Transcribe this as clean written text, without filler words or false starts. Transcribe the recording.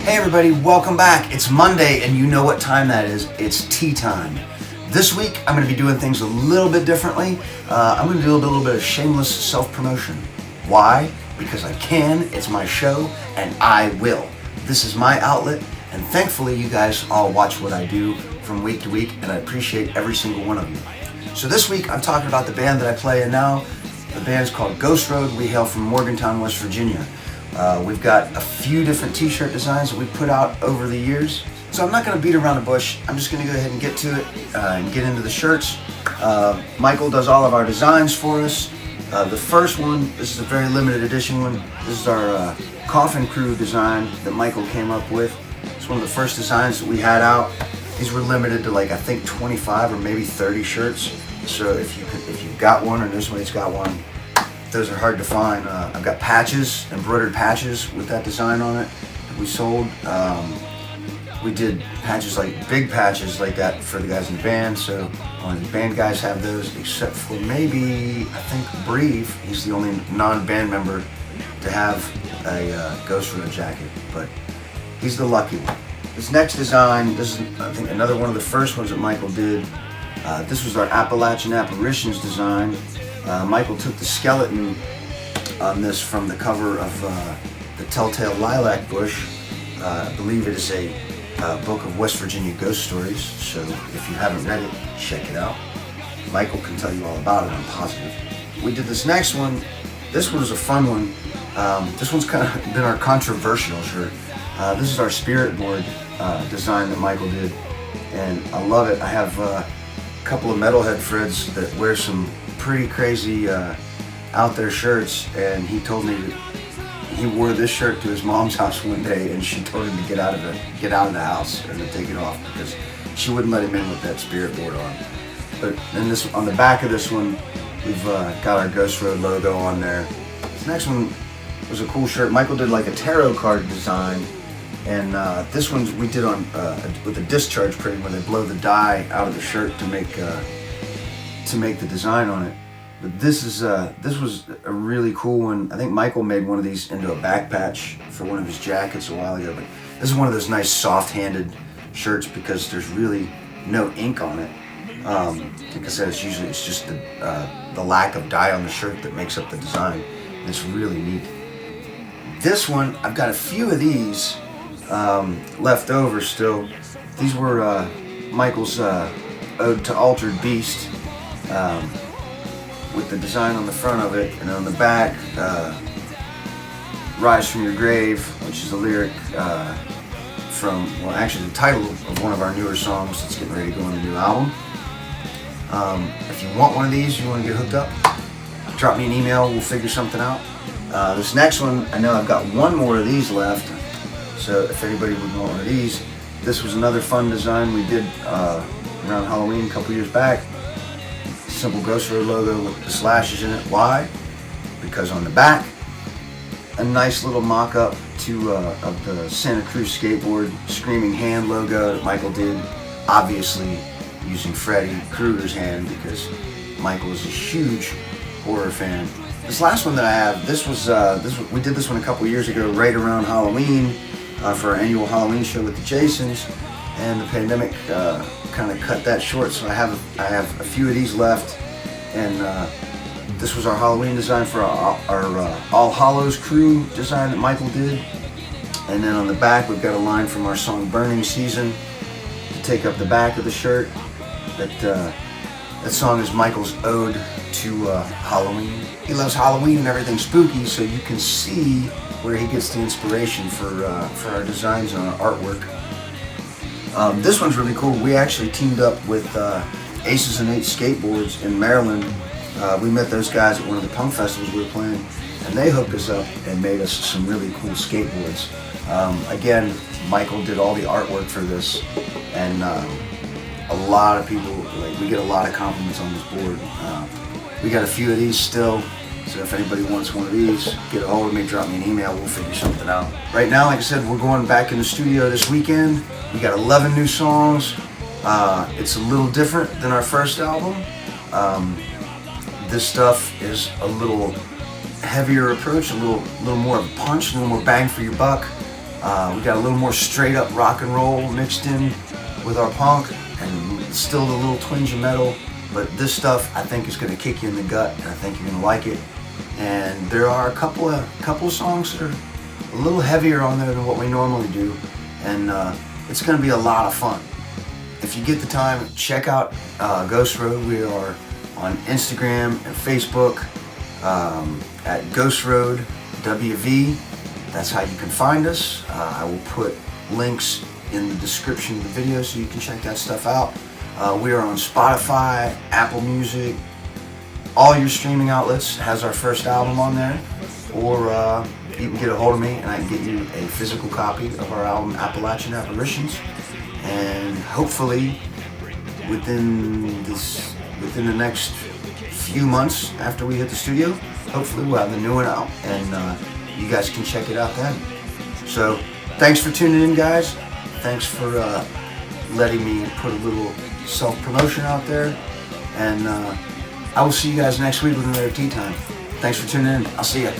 Hey everybody, welcome back. It's Monday and you know what time that is. It's tea time. This week I'm going to be doing things a little bit differently. I'm going to do a little bit of shameless self-promotion. Why? Because I can, it's my show, and I will. This is my outlet, and thankfully you guys all watch what I do from week to week, and I appreciate every single one of you. So this week I'm talking about the band that I play in now. The band's called Ghost Road. We hail from Morgantown, West Virginia. We've got a few different t-shirt designs that we've put out over the years. So I'm not going to beat around the bush. I'm just going to go ahead and get to it and get into the shirts. Michael does all of our designs for us. The first one, this is a very limited edition one. This is our Coffin Crew design that Michael came up with. It's one of the first designs that we had out. These were limited to like I think 25 or maybe 30 shirts. So if you've got one or know somebody's got one, those are hard to find. I've got patches, embroidered patches with that design on it that we sold. We did patches, like big patches like that for the guys in the band. So the band guys have those, except for maybe, I think, Breve. He's the only non-band member to have a Ghost Road jacket, but he's the lucky one. This next design, this is, I think, another one of the first ones that Michael did. This was our Appalachian Apparitions design. Michael took the skeleton on this from the cover of the Telltale Lilac Bush. I believe it is a book of West Virginia ghost stories, so if you haven't read it, check it out. Michael can tell you all about it, I'm positive. We did this next one. This one's a fun one. This one's kind of been our controversial shirt. This is our spirit board design that Michael did, and I love it. I have a couple of metalhead friends that wear some pretty crazy out there shirts, and he told me that he wore this shirt to his mom's house one day, and she told him to get out of the house and to take it off because she wouldn't let him in with that spirit board on. But then this, on the back of this one, we've got our Ghost Road logo on there. This next one was a cool shirt. Michael did like a tarot card design, and this one we did on with a discharge printing where they blow the dye out of the shirt to make the design on it. But this was a really cool one. I think Michael made one of these into a back patch for one of his jackets a while ago. But this is one of those nice soft-handed shirts because there's really no ink on it. Like I said, it's just the lack of dye on the shirt that makes up the design. And it's really neat. This one, I've got a few of these left over still. These were Michael's Ode to Altered Beast. With the design on the front of it, and on the back, Rise From Your Grave, which is a lyric from, well, actually the title of one of our newer songs that's getting ready to go on the new album. If you want one of these, you want to get hooked up, drop me an email, we'll figure something out. This next one, I know I've got one more of these left, so if anybody would want one of these, this was another fun design we did around Halloween a couple years back. Simple Ghost Road logo with the slashes in it. Why? Because on the back, a nice little mock-up of the Santa Cruz skateboard Screaming Hand logo that Michael did, obviously using Freddy Krueger's hand because Michael is a huge horror fan. This last one that I have, we did this one a couple years ago, right around Halloween, for our annual Halloween show with the Jasons, and the pandemic kind of cut that short, so I have a few of these left, and this was our Halloween design for our All Hallows Crew design that Michael did. And then on the back we've got a line from our song Burning Season to take up the back of the shirt. That song is Michael's ode to Halloween. He loves Halloween and everything spooky, so you can see where he gets the inspiration for our designs and our artwork. This one's really cool. We actually teamed up with Aces and Eights Skateboards in Maryland. We met those guys at one of the punk festivals we were playing, and they hooked us up and made us some really cool skateboards. Again, Michael did all the artwork for this, and a lot of people, we get a lot of compliments on this board. We got a few of these still, so if anybody wants one of these, get a hold of me, drop me an email, we'll figure something out. Right now, like I said, we're going back in the studio this weekend. We got 11 new songs. It's a little different than our first album. This stuff is a little heavier approach, a little more of a punch, a little more bang for your buck. We got a little more straight up rock and roll mixed in with our punk, and still a little twinge of metal. But this stuff I think is going to kick you in the gut, and I think you're going to like it. And there are a couple of songs that are a little heavier on there than what we normally do, and it's going to be a lot of fun. If you get the time, check out Ghost Road. We are on Instagram and Facebook at Ghost Road WV. That's how you can find us. I will put links in the description of the video so you can check that stuff out. We are on Spotify, Apple Music, all your streaming outlets. Has our first album on there, or you can get a hold of me and I can get you a physical copy of our album Appalachian Apparitions. And hopefully within the next few months after we hit the studio, hopefully we'll have the new one out, and you guys can check it out then. So thanks for tuning in, guys. Thanks for letting me put a little self-promotion out there, and I will see you guys next week with another Tea Time. Thanks for tuning in. I'll see ya.